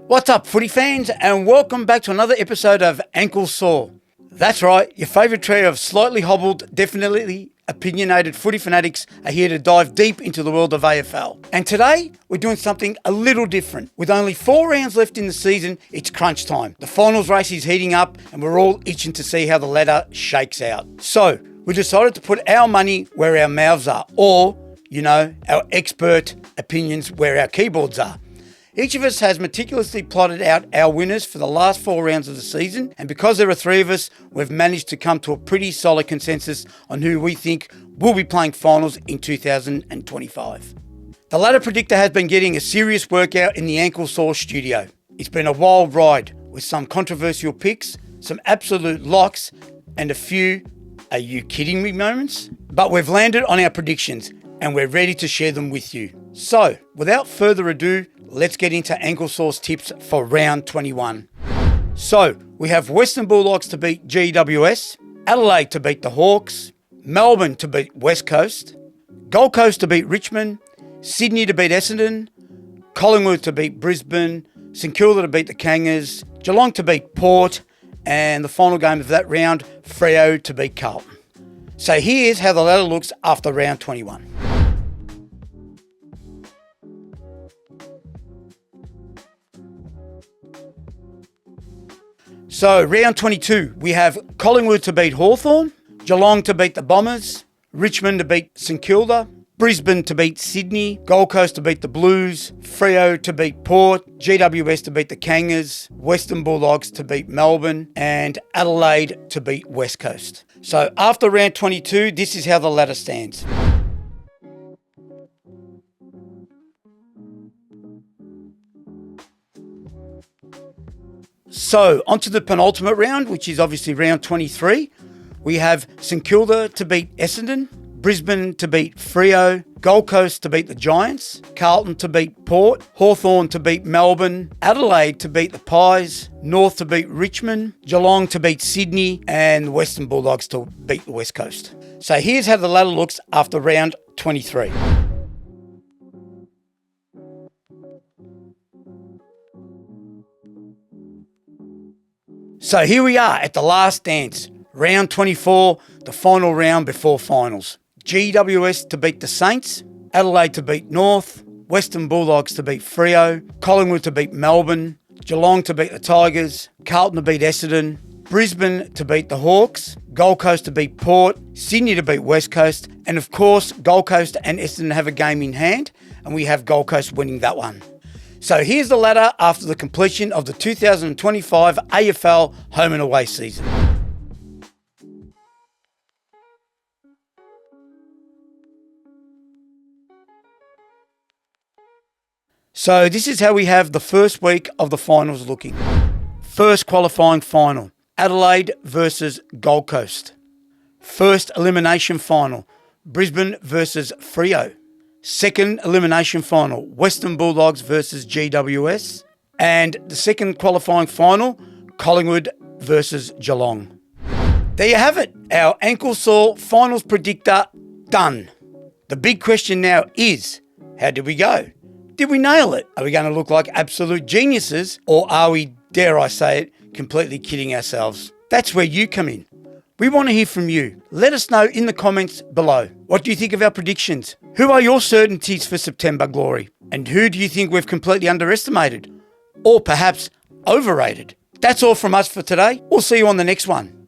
What's up, footy fans, and welcome back to another episode of Ankle Sore. That's right, your favourite trio of slightly hobbled, definitely opinionated footy fanatics are here to dive deep into the world of AFL. And today, we're doing something a little different. With only 4 rounds left in the season, it's crunch time. The finals race is heating up, and we're all itching to see how the ladder shakes out. So, we decided to put our money where our mouths are, or, our expert opinions where our keyboards are. Each of us has meticulously plotted out our winners for the last 4 rounds of the season, and because there are 3 of us, we've managed to come to a pretty solid consensus on who we think will be playing finals in 2025. The ladder predictor has been getting a serious workout in the Ankle Sore studio. It's been a wild ride with some controversial picks, some absolute locks, and a few "are you kidding me" moments. But we've landed on our predictions and we're ready to share them with you. So, without further ado, let's get into Ankle Sore's tips for round 21. So, we have Western Bulldogs to beat GWS, Adelaide to beat the Hawks, Melbourne to beat West Coast, Gold Coast to beat Richmond, Sydney to beat Essendon, Collingwood to beat Brisbane, St Kilda to beat the Kangas, Geelong to beat Port, and the final game of that round, Freo to beat Carlton. So here's how the ladder looks after round 21. So, round 22, we have Collingwood to beat Hawthorn, Geelong to beat the Bombers, Richmond to beat St Kilda, Brisbane to beat Sydney, Gold Coast to beat the Blues, Freo to beat Port, GWS to beat the Kangas, Western Bulldogs to beat Melbourne, and Adelaide to beat West Coast. So, after round 22, this is how the ladder stands. So, onto the penultimate round, which is obviously round 23. We have St Kilda to beat Essendon, Brisbane to beat Freo, Gold Coast to beat the Giants, Carlton to beat Port, Hawthorn to beat Melbourne, Adelaide to beat the Pies, North to beat Richmond, Geelong to beat Sydney, and Western Bulldogs to beat the West Coast. So here's how the ladder looks after round 23. So here we are at the last dance, round 24, the final round before finals. GWS to beat the Saints, Adelaide to beat North, Western Bulldogs to beat Freo, Collingwood to beat Melbourne, Geelong to beat the Tigers, Carlton to beat Essendon, Brisbane to beat the Hawks, Gold Coast to beat Port, Sydney to beat West Coast, and of course Gold Coast and Essendon have a game in hand, and we have Gold Coast winning that one. So here's the ladder after the completion of the 2025 AFL home and away season. So this is how we have the first week of the finals looking. First qualifying final, Adelaide versus Gold Coast. First elimination final, Brisbane versus Freo. Second elimination final, Western Bulldogs versus GWS. And the second qualifying final, Collingwood versus Geelong. There you have it, our Ankle Sore finals predictor done. The big question now is, how did we go? Did we nail it? Are we going to look like absolute geniuses, or are we, dare I say it, completely kidding ourselves? That's where you come in. We want to hear from you. Let us know in the comments below. What do you think of our predictions? Who are your certainties for September glory? And who do you think we've completely underestimated? Or perhaps overrated? That's all from us for today. We'll see you on the next one.